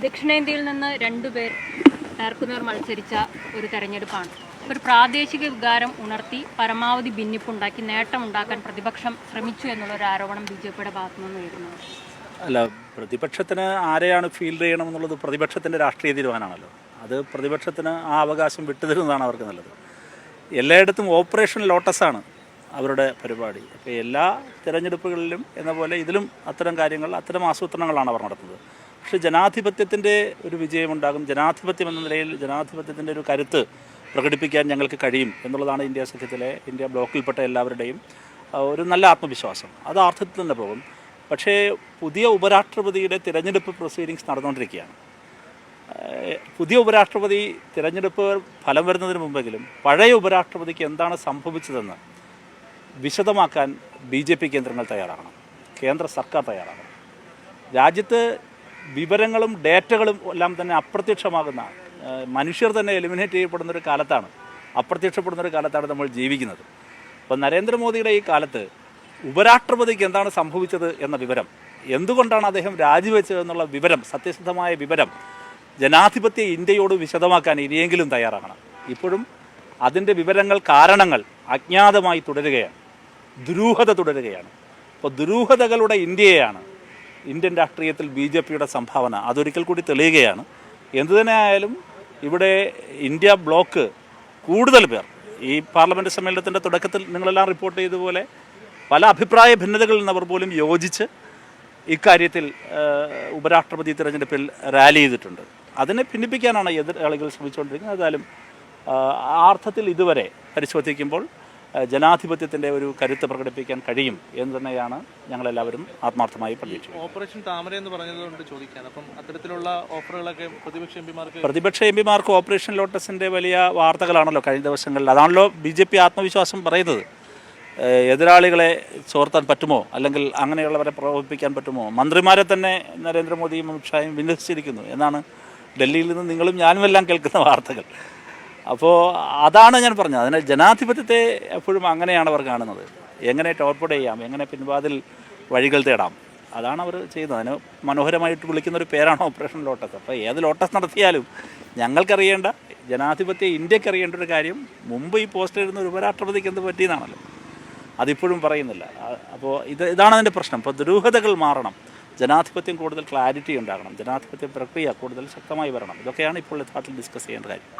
ദക്ഷിണേന്ത്യയിൽ നിന്ന് രണ്ടുപേർ നേർക്കുനേർ മത്സരിച്ച ഒരു തെരഞ്ഞെടുപ്പാണ്. ഒരു പ്രാദേശിക വികാരം ഉണർത്തി പരമാവധി ഭിന്നിപ്പുണ്ടാക്കി നേട്ടമുണ്ടാക്കാൻ പ്രതിപക്ഷം ശ്രമിച്ചു എന്നുള്ളൊരു ആരോപണം BJPയുടെ ഭാഗത്തു നിന്ന് വരുന്നത്. അല്ല, പ്രതിപക്ഷത്തിന് ആരെയാണ് ഫീൽഡ് ചെയ്യണമെന്നുള്ളത് പ്രതിപക്ഷത്തിൻ്റെ രാഷ്ട്രീയ തീരുമാനമാണല്ലോ. അത് പ്രതിപക്ഷത്തിന് ആ അവകാശം വിട്ടുതരുന്നതാണ് അവർക്ക് നല്ലത്. എല്ലായിടത്തും ഓപ്പറേഷൻ ലോട്ടസാണ് അവരുടെ പരിപാടി. അപ്പോൾ എല്ലാ തിരഞ്ഞെടുപ്പുകളിലും എന്ന പോലെ ഇതിലും അത്തരം കാര്യങ്ങൾ, അത്തരം ആസൂത്രണങ്ങളാണ് അവർ നടത്തുന്നത്. പക്ഷേ ജനാധിപത്യത്തിൻ്റെ ഒരു വിജയമുണ്ടാകും, ജനാധിപത്യം എന്ന നിലയിൽ ജനാധിപത്യത്തിൻ്റെ ഒരു കരുത്ത് പ്രകടിപ്പിക്കാൻ ഞങ്ങൾക്ക് കഴിയും എന്നുള്ളതാണ് ഇന്ത്യ സഖ്യത്തിലെ, ഇന്ത്യ ബ്ലോക്കിൽപ്പെട്ട എല്ലാവരുടെയും ഒരു നല്ല ആത്മവിശ്വാസം. അത് അർത്ഥത്തിൽ തന്നെ പോകും. പക്ഷേ പുതിയ ഉപരാഷ്ട്രപതിയുടെ തിരഞ്ഞെടുപ്പ് പ്രൊസീഡിങ്സ് നടന്നുകൊണ്ടിരിക്കുകയാണ്. പുതിയ ഉപരാഷ്ട്രപതി തിരഞ്ഞെടുപ്പ് ഫലം വരുന്നതിന് മുമ്പെങ്കിലും പഴയ ഉപരാഷ്ട്രപതിക്ക് എന്താണ് സംഭവിച്ചതെന്ന് വിശദമാക്കാൻ BJP കേന്ദ്രങ്ങൾ തയ്യാറാകണം, കേന്ദ്ര സർക്കാർ തയ്യാറാകണം. രാജ്യത്ത് വിവരങ്ങളും ഡേറ്റകളും എല്ലാം തന്നെ അപ്രത്യക്ഷമാകുന്ന, മനുഷ്യർ തന്നെ എലിമിനേറ്റ് ചെയ്യപ്പെടുന്നൊരു കാലത്താണ്, അപ്രത്യക്ഷപ്പെടുന്നൊരു കാലത്താണ് നമ്മൾ ജീവിക്കുന്നത്. അപ്പോൾ നരേന്ദ്രമോദിയുടെ ഈ കാലത്ത് ഉപരാഷ്ട്രപതിക്ക് എന്താണ് സംഭവിച്ചത് എന്ന വിവരം, എന്തുകൊണ്ടാണ് അദ്ദേഹം രാജിവെച്ചതെന്നുള്ള വിവരം, സത്യസന്ധമായ വിവരം ജനാധിപത്യ ഇന്ത്യയോട് വിശദമാക്കാൻ ഇനിയെങ്കിലും തയ്യാറാകണം. ഇപ്പോഴും അതിൻ്റെ വിവരങ്ങൾ, കാരണങ്ങൾ അജ്ഞാതമായി തുടരുകയാണ്, ദുരൂഹത തുടരുകയാണ്. അപ്പോൾ ദുരൂഹതകളുടെ ഇന്ത്യയാണ് ഇന്ത്യൻ രാഷ്ട്രീയത്തിൽ BJPയുടെ സംഭാവന. അതൊരിക്കൽ കൂടി തെളിയുകയാണ്. എന്തുതന്നെ ആയാലും ഇവിടെ ഇന്ത്യ ബ്ലോക്ക് കൂടുതൽ പേർ ഈ പാർലമെൻറ്റ് സമ്മേളനത്തിൻ്റെ തുടക്കത്തിൽ നിങ്ങളെല്ലാം റിപ്പോർട്ട് ചെയ്തതുപോലെ പല അഭിപ്രായ ഭിന്നതകളിൽ നിന്നവർ പോലും യോജിച്ച് ഇക്കാര്യത്തിൽ ഉപരാഷ്ട്രപതി തിരഞ്ഞെടുപ്പിൽ റാലി ചെയ്തിട്ടുണ്ട്. അതിനെ ഭിന്നിപ്പിക്കാനാണ് എതിരാളികൾ ശ്രമിച്ചുകൊണ്ടിരിക്കുന്നത്. ഏതായാലും ആ അർത്ഥത്തിൽ ഇതുവരെ പരിശോധിക്കുമ്പോൾ ജനാധിപത്യത്തിൻ്റെ ഒരു കരുത്ത് പ്രകടിപ്പിക്കാൻ കഴിയും എന്ന് തന്നെയാണ് ഞങ്ങളെല്ലാവരും ആത്മാർത്ഥമായി പ്രതീക്ഷിക്കുന്നത്. ഓപ്പറേഷൻ താമര എന്ന് പറഞ്ഞതുകൊണ്ട് ചോദിക്കാൻ, അപ്പം അത്തരത്തിലുള്ള ഓഫറുകളൊക്കെ പ്രതിപക്ഷ എംപിമാർക്ക് ഓപ്പറേഷൻ ലോട്ടസിൻ്റെ വലിയ വാർത്തകളാണല്ലോ കഴിഞ്ഞ ദിവസങ്ങളിൽ. അതാണല്ലോ BJP ആത്മവിശ്വാസം പറയുന്നത്. എതിരാളികളെ ചോർത്താൻ പറ്റുമോ, അല്ലെങ്കിൽ അങ്ങനെയുള്ളവരെ പ്രകോപിപ്പിക്കാൻ പറ്റുമോ? മന്ത്രിമാരെ തന്നെ നരേന്ദ്രമോദിയും അമിത്ഷായും വിന്യസിച്ചിരിക്കുന്നു എന്നാണ് ഡൽഹിയിൽ നിന്ന് നിങ്ങളും ഞാനുമെല്ലാം കേൾക്കുന്ന വാർത്തകൾ. അപ്പോൾ അതാണ് ഞാൻ പറഞ്ഞത്. അതിന് ജനാധിപത്യത്തെ എപ്പോഴും അങ്ങനെയാണ് അവർ കാണുന്നത്. എങ്ങനെ ടോർപ്പേഡ് ചെയ്യാം, എങ്ങനെ പിൻവാതിൽ വഴികൾ തേടാം, അതാണ് അവർ ചെയ്യുന്നത്. അതിന് മനോഹരമായിട്ട് വിളിക്കുന്നൊരു പേരാണ് ഓപ്പറേഷൻ ലോട്ടസ്. അപ്പോൾ ഏത് ലോട്ടസ് നടത്തിയാലും ഞങ്ങൾക്കറിയേണ്ട, ജനാധിപത്യ ഇന്ത്യക്ക് അറിയേണ്ട ഒരു കാര്യം, മുമ്പ് ഈ പോസ്റ്റ് എഴുതുന്ന ഒരു ഉപരാഷ്ട്രപതിക്ക് എന്ത് പറ്റിയെന്നാണല്ലോ, അതിപ്പോഴും പറയുന്നില്ല. അപ്പോൾ ഇതാണ് അതിൻ്റെ പ്രശ്നം. ഇപ്പോൾ ദുരൂഹതകൾ മാറണം, ജനാധിപത്യം കൂടുതൽ ക്ലാരിറ്റി ഉണ്ടാകണം, ജനാധിപത്യ പ്രക്രിയ കൂടുതൽ ശക്തമായി വരണം. ഇതൊക്കെയാണ് ഇപ്പോൾ യഥാർത്ഥത്തിൽ ഡിസ്കസ് ചെയ്യേണ്ട കാര്യം.